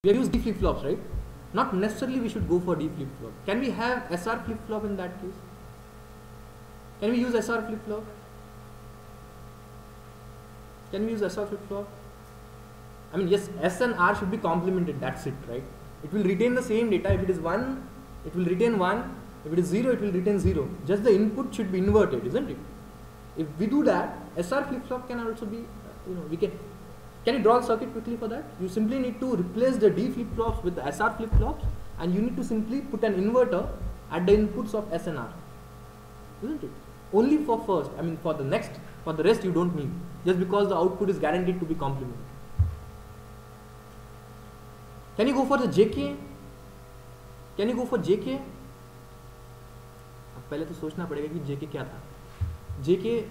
We have used D flip-flops, right? Not necessarily we should go for D flip-flop. Can we have SR flip-flop in that case? Can we use SR flip-flop? Can we use SR flip-flop? I mean, yes, S and R should be complemented, that's it, right? It will retain the same data. If it is 1, it will retain 1. If it is 0, it will retain 0. Just the input should be inverted, isn't it? If we do that, SR flip-flop can also be, we can you draw a circuit quickly for that? You simply need to replace the D flip-flops with the SR flip-flops, and you need to simply put an inverter at the inputs of S and R, isn't it? Only for first, I mean for the next, for the rest you don't need, just because the output is guaranteed to be complemented. Can you go for the JK? Can you go for JK? अब पहले तो सोचना पड़ेगा कि JK क्या था. JK,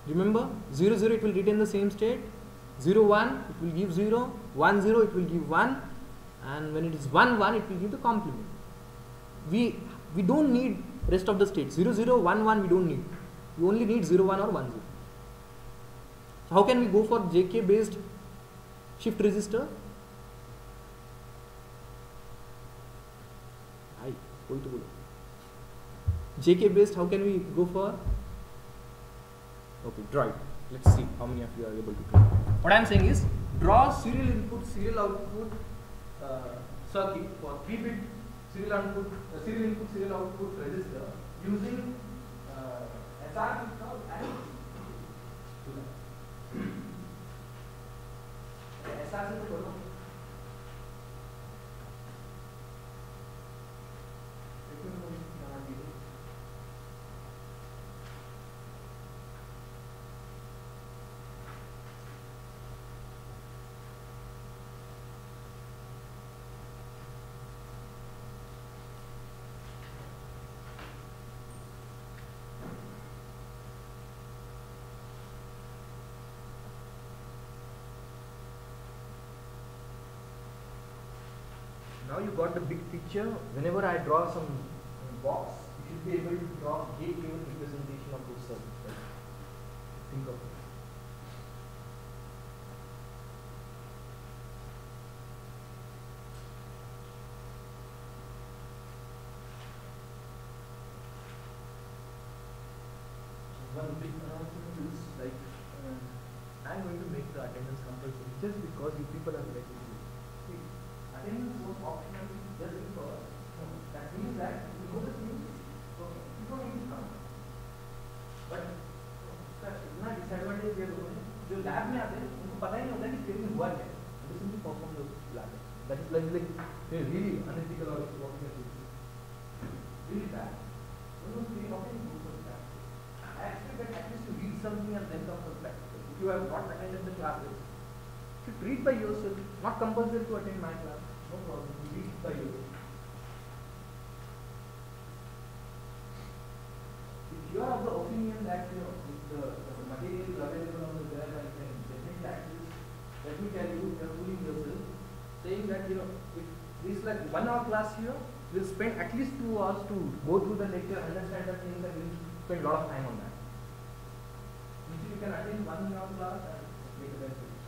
remember 0 0 it will retain the same state, 0 1 it will give 0, 1 0 it will give 1, and when it is 1 1 it will give the complement. We don't need rest of the states. 0 0 1 1 we don't need. We only need 0 1 or 1 0. So how can we go for JK based shift resistor? JK based, how can we go for? Okay, draw it. Let's see how many of you are able to draw. What I am saying is, draw serial input, serial output circuit for 3-bit serial input, serial output resistor using SR flip-flop and SR से तो now you got the big picture. Whenever I draw some box, you should be able to draw gate level representation of those circuits. Right? Think of it. One big announcement is like I'm going to make the attendance compulsory just because you people are very good. Attendance was optional just because that means that you know the things, so you don't need to come. But इतना disadvantage ये लोगों ने जो lab में आते हैं उनको पता ही नहीं होता कि training हुआ क्या है. They simply perform the lab. That is like really unethical or what we are doing. Really bad. So how can you do for that? I expect that at least you read something and then come for practical. If you have not attended the classes, you should read by yourself, not compulsory to attend my class. No problem, you read by yourself. If you are of the opinion that if the material is available on the web and can definitely access, let me tell you, you are fooling yourself, saying that if this is like 1 hour class here, we'll spend at least 2 hours to go through the lecture, understand the things, and we'll spend a lot of time on that. You can attend 1 hour class and make the best of it.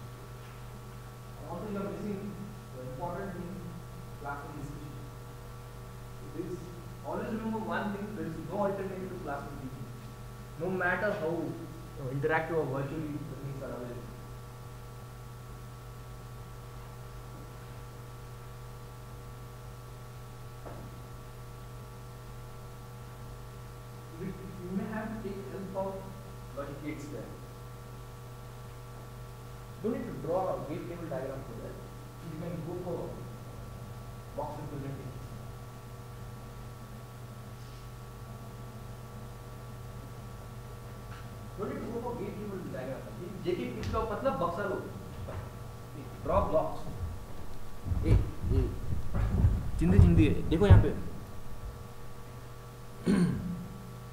Also, you are missing the important thing, classroom discussion. Always remember one thing: there is no alternative to classroom teaching. No matter how interactive or virtually the things are available. You may have to take help of logic gates there. Don't need to draw a gate table diagram for that. You can go for box representation. Don't need to go for gate table diagram. JK flip-flop मतलब बक्सा लो. Draw blocks. चिंदी है. देखो यहाँ पे.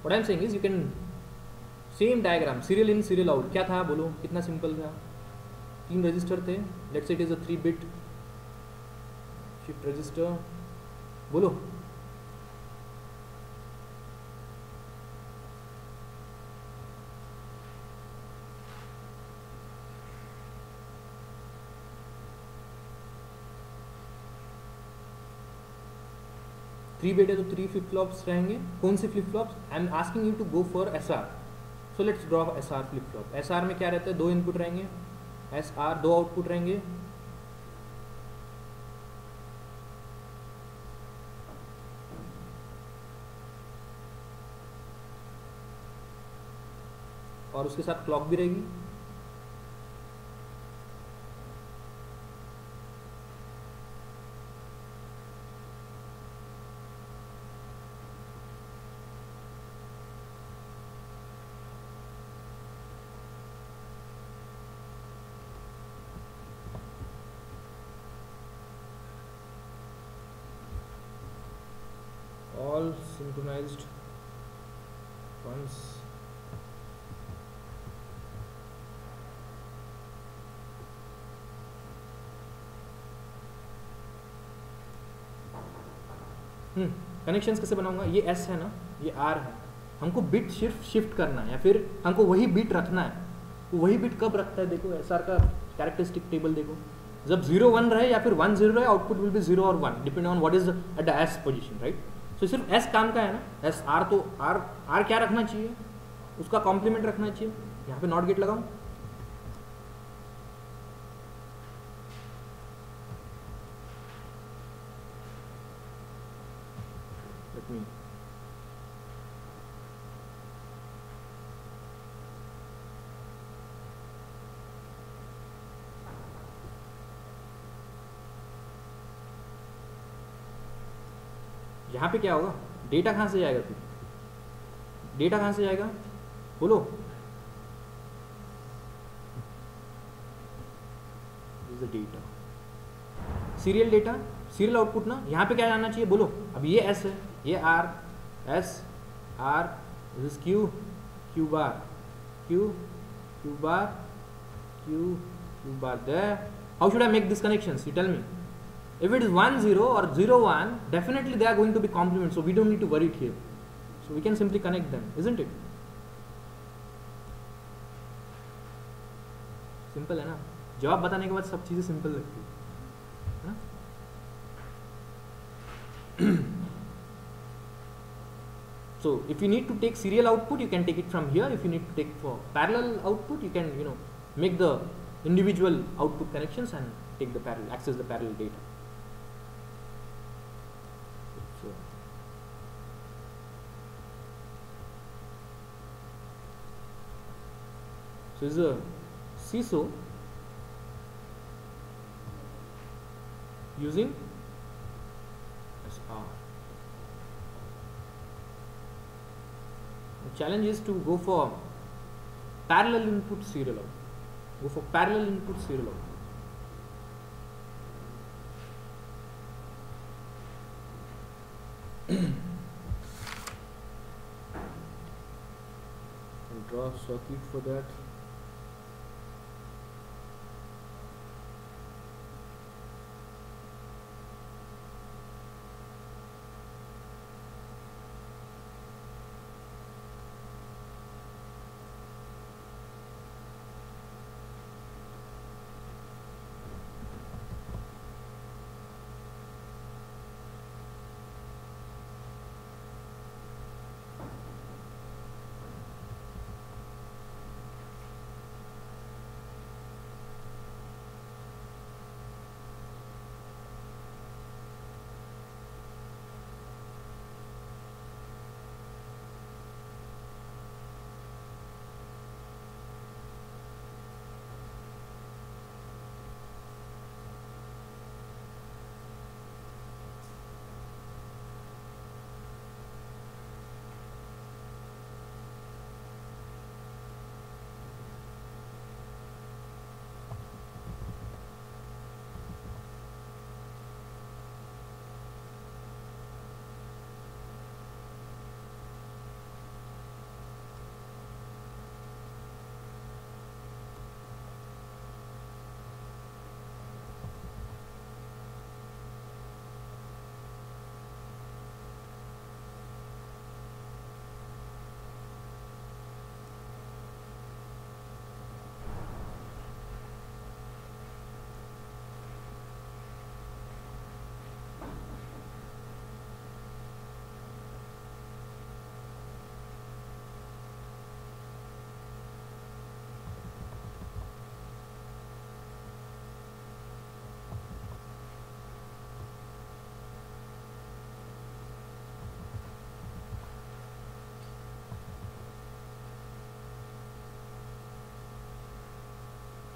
What I am saying is you can same diagram, serial in, serial out. क्या था बोलो? कितना सिंपल था? 3 रजिस्टर थे. Let's say it is a 3-bit shift register. बोलो. 3 बिट है तो 3 फ्लिप फ्लॉप्स रहेंगे. कौन से flip flops? I am asking you to go for S R. So let's draw S R flip flop. S R में क्या रहता है? 2 इनपुट रहेंगे. एस आर 2 आउटपुट रहेंगे. और उसके साथ क्लॉक भी रहेगी. All synchronized once. कनेक्शंस कैसे बनाऊंगा? ये एस है ना, ये आर है. हमको बिट शिफ्ट करना है या फिर हमको वही बिट रखना है. तो वही बिट कब रखता है? देखो एस आर का कैरेक्टरिस्टिक टेबल देखो. जब 0 1 रहे या फिर 1 0 रहे, आउटपुट विल बी 0 और 1 depend on what is at the S position, right. So सिर्फ एस काम का है ना. एस आर तो आर क्या रखना चाहिए? उसका कॉम्प्लीमेंट रखना चाहिए. यहाँ पे नॉट गेट लगाऊं. लेट मी यहाँ पे क्या होगा? डेटा कहाँ से जाएगा? फिर डेटा कहाँ से जाएगा? बोलो. Data serial data, serial output ना. यहाँ पे क्या जाना चाहिए? बोलो. अब ये एस है, ये R, S R, this is Q, Q bar, Q, Q bar, Q, Q bar. There how should I make this connections? You tell me. If it is 1 0 or 0 1, definitely they are going to be complement, so we don't need to worry it here. So we can simply connect them, isn't it? Simple है ना. जवाब बताने के बाद सब चीज़ें simple लगती है ना. So if you need to take serial output, you can take it from here. If you need to take for parallel output, you can make the individual output connections and take the parallel, access the parallel data. So this is a CISO using SR. The challenge is to go for parallel input serial out. Go for parallel input serial out. And draw a circuit for that.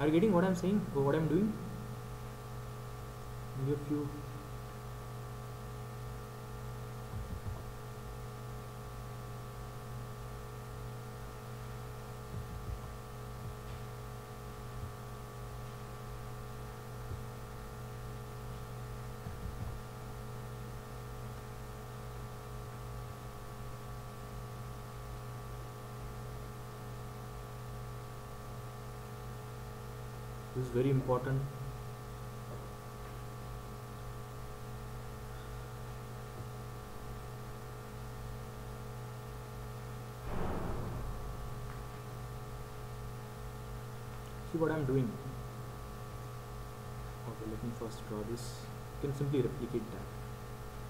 Are you getting what I'm saying or what I'm doing? Maybe a few. This is very important. See what I'm doing. Okay, let me first draw this. You can simply replicate that.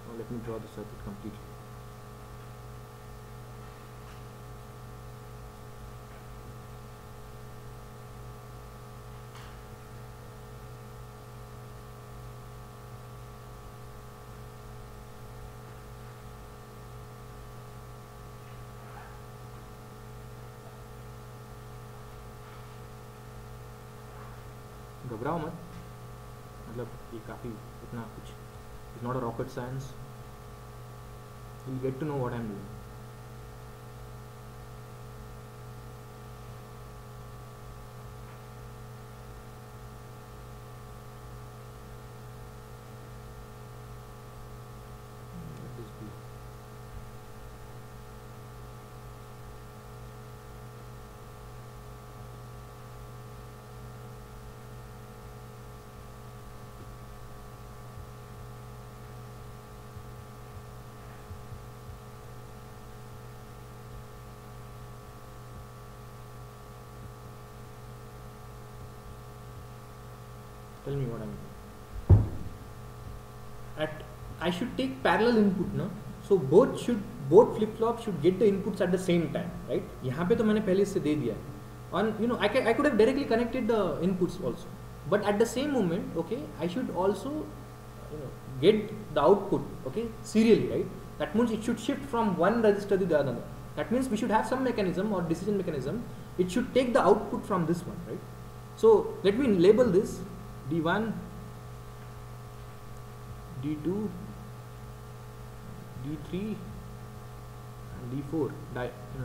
Now let me draw the circuit completely. घबराओ मत, मतलब ये काफ़ी इतना कुछ it's not a rocket science. You get to know what I am doing. Tell me what I'm doing. I should take parallel input ना, so both flip flops should get the inputs at the same time, right? यहाँ पे तो मैंने पहले से दे दिया. On I could have directly connected the inputs also, but at the same moment, okay, I should also get the output, okay, serially, right? That means it should shift from one register to the other. That means we should have some mechanism or decision mechanism. It should take the output from this one, right? So let me label this D1, D2, D3 and D4.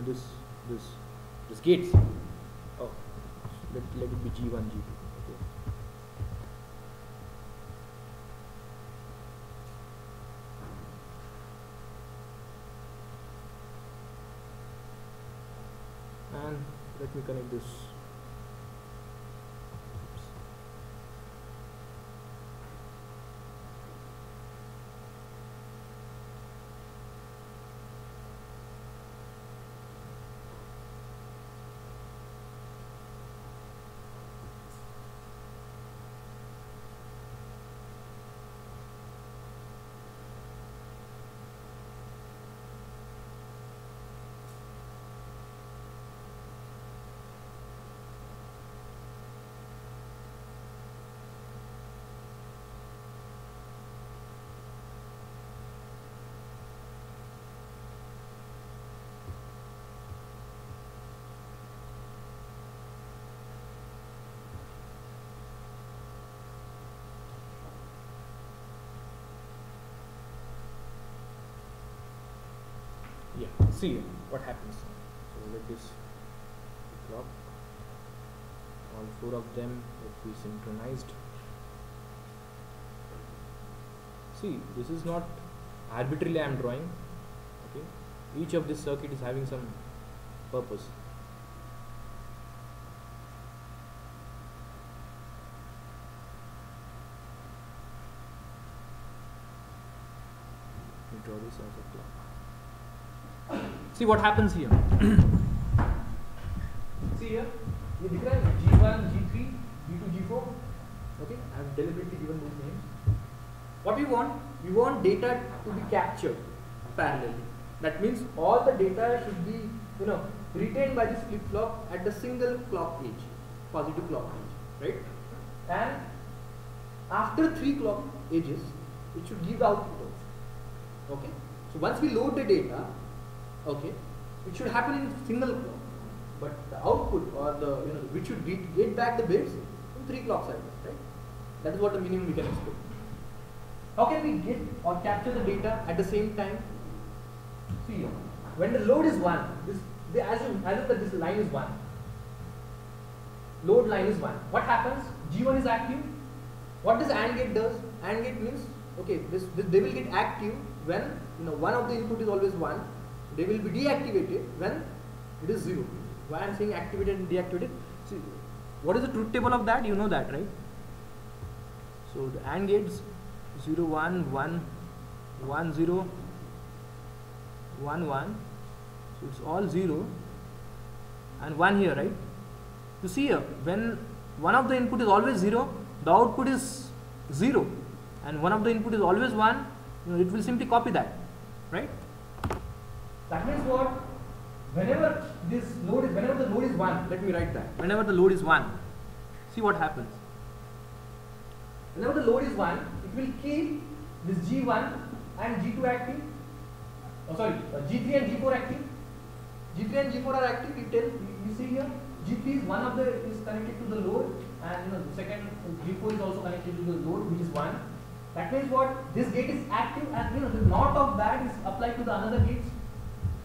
This gates. Oh, let it be G1, G2. Okay. And let me connect this. Yeah, see what happens. So let this clock, all four of them will be synchronized. See, this is not arbitrarily I am drawing, okay. Each of this circuit is having some purpose. We draw this as a clock. See what happens here. See here, ये दिख रहा है G1, G3, G2, G4. Okay, I have deliberately given those names. What we want data to be captured parallelly. That means all the data should be retained by this flip flop at the single clock age, positive clock age, right? And after 3 clock ages, it should give the output also. Okay, so once we load the data, okay, it should happen in single clock, but the output or the which should get back the bits 3 clock cycles, right? That is what the minimum we can expect. How can we get or capture the data at the same time? See here, when the load is 1, they assume that this line is 1. Load line is 1. What happens? G1 is active. What does AND gate does? AND gate means, okay, they will get active when one of the input is always 1. They will be deactivated when it is 0. Why I am saying activated and deactivated? See, what is the truth table of that? You know that, right? So the AND gates 0, 1, 1, 1, 0, 1, 1. So it's all 0 and 1 here, right? You see here, when one of the input is always 0, the output is 0, and one of the input is always 1, it will simply copy that, right? That means what? Whenever the load is 1, let me write that. Whenever the load is 1, see what happens. Whenever the load is 1, it will keep this G1 and G2 active. G3 and G4 active. G3 and G4 are active. You see here, G3 is connected to the load, and the second G4 is also connected to the load, which is 1. That means what? This gate is active, and the NOT of that is applied to the another gates.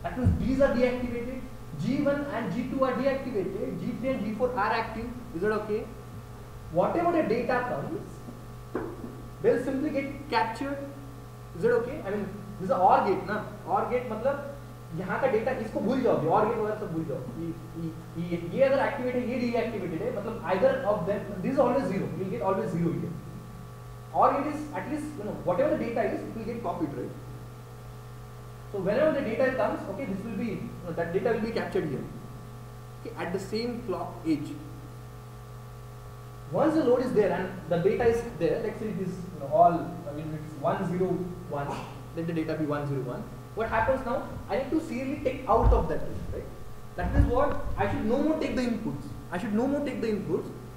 That means these are deactivated. G1 and G2 are deactivated. G3 and G4 are active. Is that okay? Whatever the data comes, they will simply get captured. Is that okay? I mean, this is an OR gate, na? OR gate मतलब यहाँ का data इसको भूल जाओगे, OR gate वगैरह सब भूल जाओ. ये अगर activated, ये deactivated है, मतलब either of them, this is always 0. You will get always 0 here. OR gate is at least whatever the data is, it will get copied, right? So whenever the data comes, okay, this will be that data will be captured here. Okay, at the same clock age. Once the load is there and the data is there, let's say it is it's 101, let the data be 101. What happens now? I need to serially take out of that, right? That means what? I should no more take the inputs.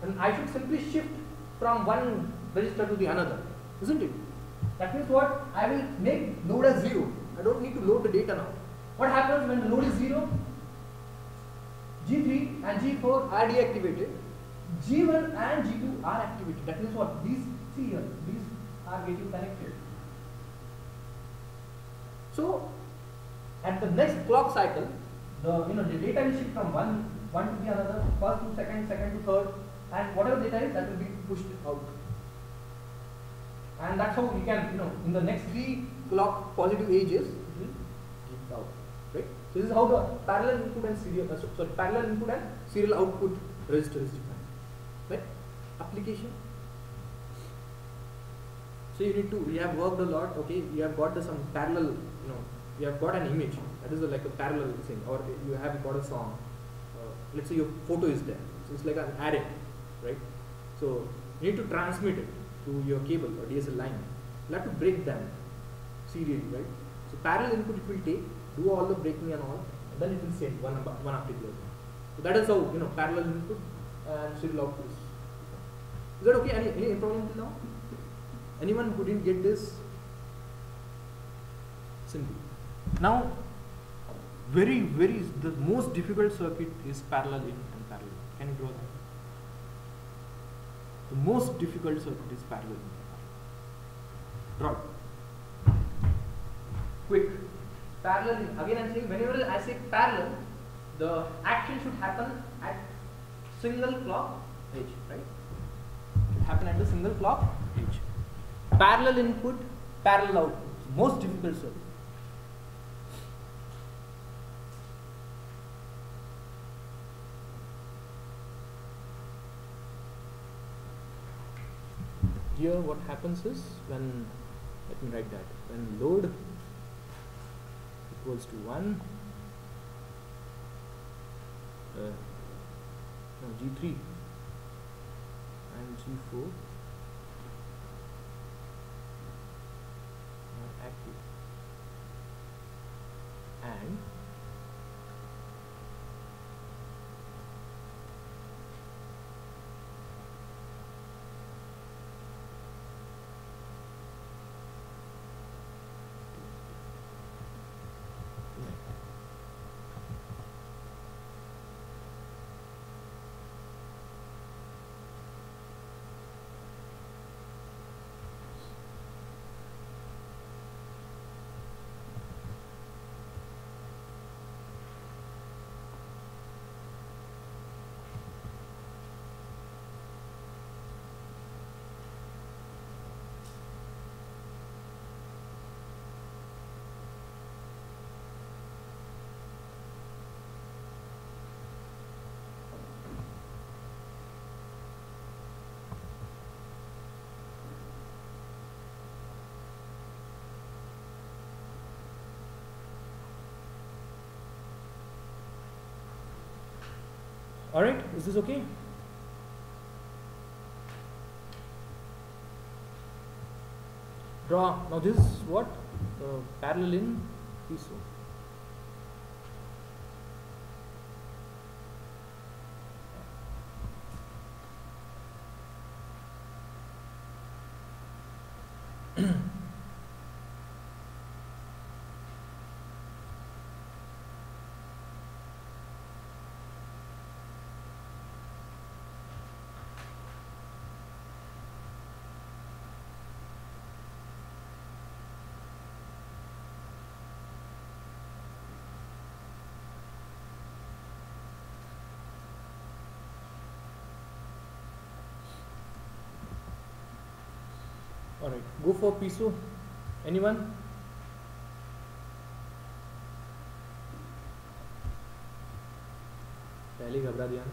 And I should simply shift from one register to the another, isn't it? That means what? I will make load as 0. I don't need to load the data now. What happens when the load is 0? G3 and G4 are deactivated. G1 and G2 are activated. That means what? These are getting connected. So at the next clock cycle, the data will shift from one to the another, first to second to third, and whatever data is, that will be pushed out. And that's how we can, in the next 3 clock positive ages, it will give out, right? So this is how the parallel input and serial output register is defined, right? Application. So we have worked a lot. Okay, you have got some parallel, you have got an image that is like a parallel thing, or you have got a song. Let's say your photo is there. So it's like an array, right? So you need to transmit it to your cable or DSL line. You have to break them serially, right? So parallel input it will take, do all the breaking and all, and then it will send one after the other. So that is how parallel input and serial output. Is that okay? Any problem till now? Anyone who didn't get this? Simple. Now, the most difficult circuit is parallel in and parallel. Can you draw that? The most difficult circuit is parallel in and parallel. Draw it. Quick. Parallel in. Again, I am saying whenever I say parallel, the action should happen at single clock edge, right? It should happen at the single clock edge. Parallel input, parallel output. Most difficult circuit. Here what happens is when, let me write that, when load equals to 1, G3 and G4 are active, and Alright, is this okay? Draw. Now this is what? Parallel in piezo. Alright, go for piezo. Anyone? पहले ही घबरा दिया ना.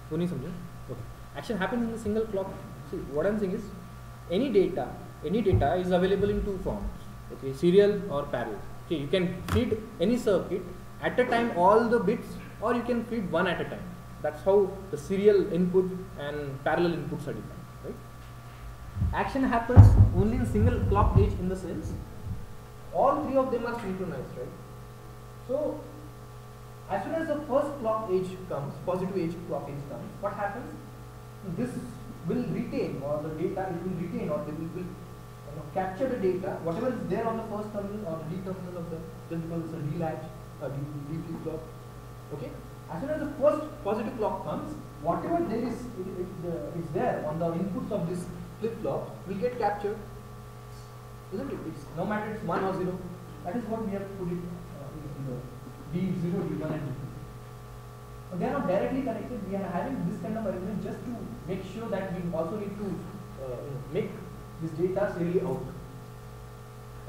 वो नहीं समझे? Okay. Action happens in a single clock. See, what I'm saying is, any data is available in two forms. Okay, serial or parallel. Okay, you can feed any circuit at a time all the bits, or you can feed one at a time. That's how the serial input and parallel inputs are defined, right? Action happens only in single clock age in the sense all three of them are synchronized, right? So as soon as the first clock age comes, positive age clock age comes, what happens? This will retain, or the data it will retain, or they will capture the data, whatever is there on the first terminal or D terminal of the, just because it's a D latch, D flip flop. Okay. As soon as the first positive clock comes, whatever there is, it's there on the inputs of this flip flop will get captured, isn't it? It's, no matter it's 1 or 0. That is what we have put it in the D0, D1 and D2. But they are not directly connected. We are having this kind of arrangement just to make sure that we also need to make this data serially out.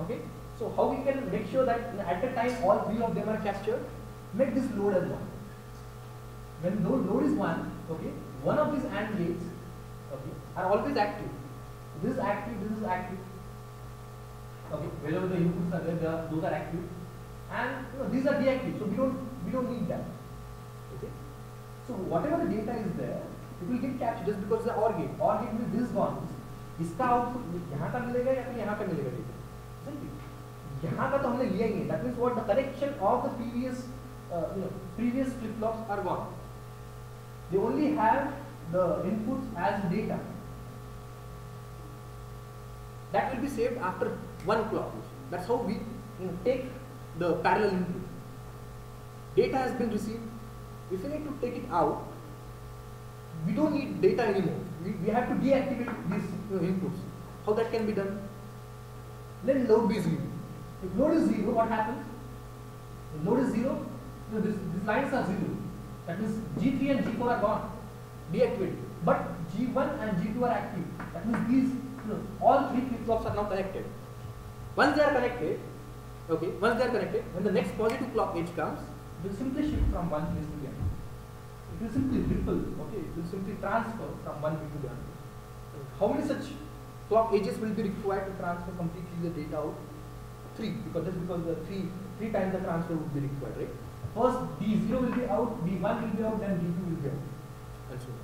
Okay. So how we can make sure that at a time all three of them are captured? Make this load as 1. When load is 1, okay, one of these AND gates, okay, are always active. This is active, this is active. Okay, wherever the inputs are there, those are active, and these are deactive. So we don't need that. Okay. So whatever the data is there, it will get captured just because the OR gate. OR gate means this is gone. इसका output यहाँ का मिलेगा या फिर यहाँ का मिलेगा data, यहाँ का तो हमने लिया ही नहीं. That means what, the connection of the previous flip flops are gone. They only have the inputs as data. That will be saved after one clock. That's how we take the parallel input. Data has been received. If we need to take it out, we don't need data anymore. We have to deactivate these inputs. How that can be done? Let load be 0. If load is 0, what happens? If load is 0, these lines are 0. That means G3 and G4 are gone, deactivated. But G1 and G2 are active. That means these, all three flip flops are now connected. Once they are connected, okay, when the next positive clock edge comes, it will simply shift from one place to the other. It will simply ripple, okay, it will simply transfer from one bit to the other. How many such clock edges will be required to transfer completely the data out? 3, because the three times the transfer would be required, right? First D0 will be out, D1 will be out, then D2 will be out, and so on.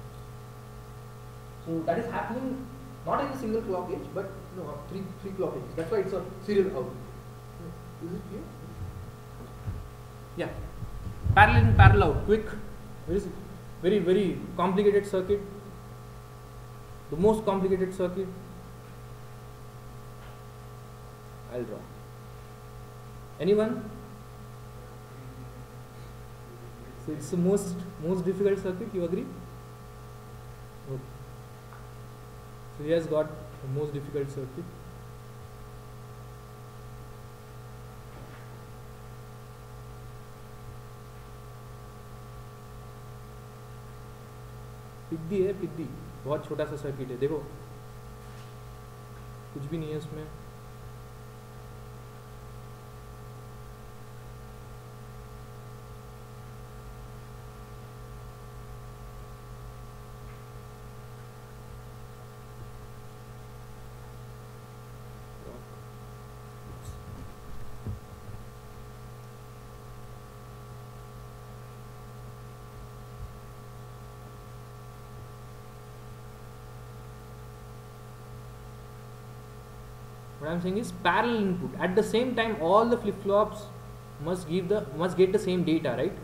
So that is happening not in a single clock edge, but three clock edges. That's why it's a serial out. Is it clear? Yeah. Parallel in, parallel out. Quick. Very, very complicated circuit. The most complicated circuit. I'll draw. Anyone? So it's the most difficult circuit. You agree? Okay. So he has got the most difficult circuit. पिद्दी है, पिद्दी बहुत छोटा सा circuit है. देखो कुछ भी नहीं है उसमें. what I'm saying is parallel input. At the same time, all the flip flops must get the same data, right?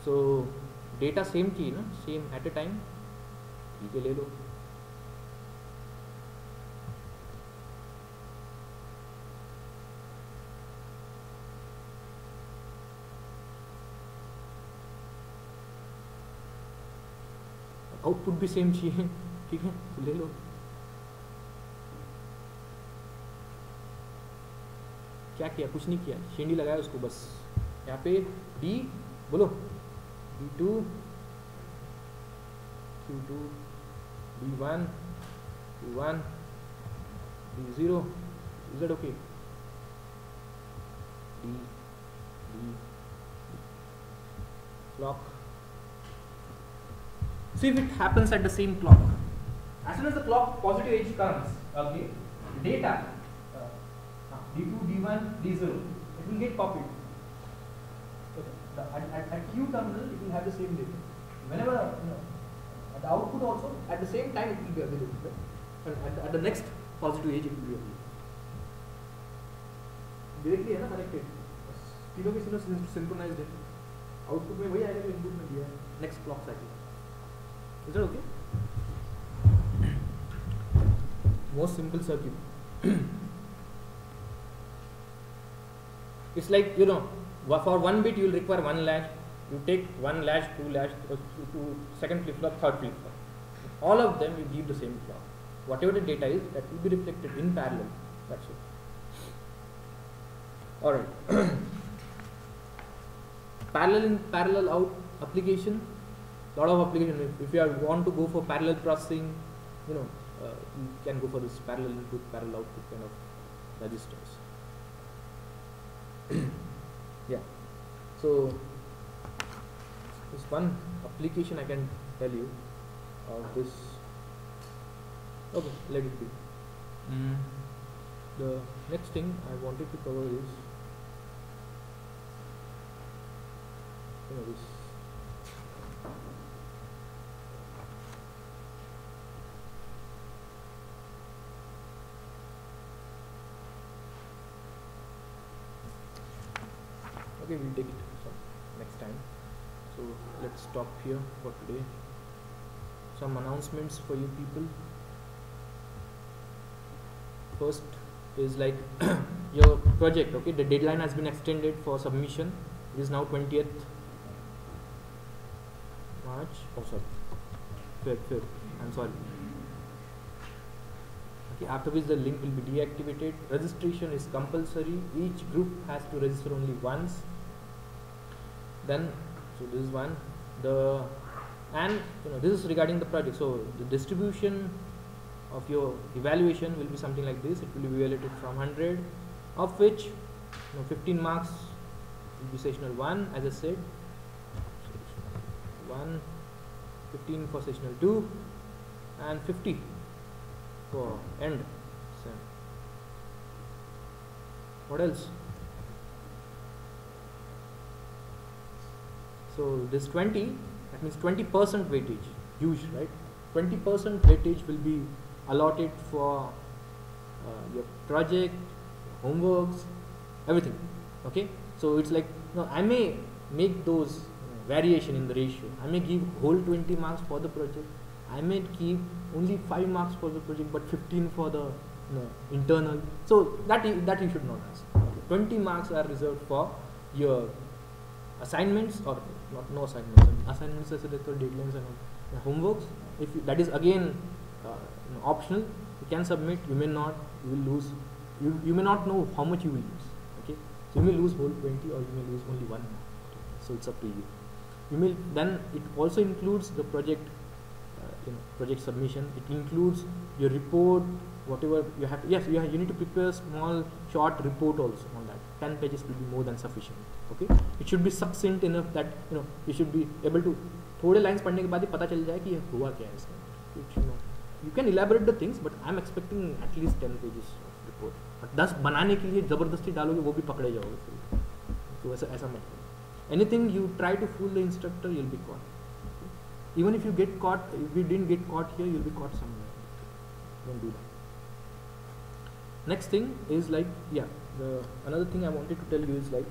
So data same चाहिए ना, same at a time. ठीक है, ले लो. आउटपुट भी सेम चाहिए, ठीक है, तो ले लो. क्या किया? कुछ नहीं किया, शेंडी लगाया उसको बस. यहाँ पे डी बोलो, D2, Q2, D1, Q1, D0, is that okay? D, clock. See if it happens at the same clock. As soon as the clock positive edge comes, okay, data D2, D1, D0, it will get copied. Okay. At Q terminal, it will have the same data. Whenever at the output also, at the same time it will be available. Right? And at the next positive edge, it will be available. Directly है ना connected. तीनों के तीनों synchronized है. Output में वही आएगा जो input में दिया है. Next clock cycle. Is that okay? Most simple circuit. It's like, for one bit you will require one latch. You take one latch, two latch, second flip flop, third flip flop. All of them you give the same clock. Whatever the data is, that will be reflected in parallel. That's it. Alright. Parallel out application. Lot of application. If you want to go for parallel processing, you can go for this parallel input, parallel output kind of registers. Yeah. So this one application I can tell you of this. Okay, let it be. The next thing I wanted to cover is this. Okay, we'll take it some next time. So let's stop here for today. Some announcements for you people. First is like your project, okay, the deadline has been extended for submission. It is now 20th March. Oh sorry, 5th. I'm sorry. Okay, after which the link will be deactivated. Registration is compulsory. Each group has to register only once. Then, so this is one. This is regarding the project. So the distribution of your evaluation will be something like this. It will be evaluated from 100, of which 15 marks will be sessional 1, as I said. 1, 15 for sessional 2, and 50 for end sem. What else? So this 20, that means 20% weightage, huge, right? 20% weightage will be allotted for your project, homeworks, everything. Okay, so it's like I may make those variation in the ratio. I may give whole 20 marks for the project. I may keep only 5 marks for the project, but 15 for the internal. So that you should not ask. Okay. 20 marks are reserved for your assignments, or no assignments. Assignments are deadlines and homeworks. If that is again optional, you can submit. You may not. You will lose. You may not know how much you will lose. Okay, so you may lose whole 20, or you may lose only 1 mark. Okay. So it's up to you. You may then it also includes the project. Project submission. It includes your report, whatever you have. Yes, you need to prepare a small short report also on that. 10 pages will be more than sufficient. Okay, it should be succinct enough that you should be able to थोड़े lines पढ़ने के बाद ही पता चल जाए कि ये हुआ क्या है इसमें. You can elaborate the things, but I'm expecting at least 10 pages of report. But 10 बनाने के लिए जबरदस्ती डालोगे वो भी पकड़े जाओगे फिर. तो ऐसा मत करो. Anything you try to fool the instructor, you'll be caught. Even if you get caught, if you didn't get caught here, you'll be caught somewhere. Don't do that. next thing is like, yeah, the another thing I wanted to tell you is like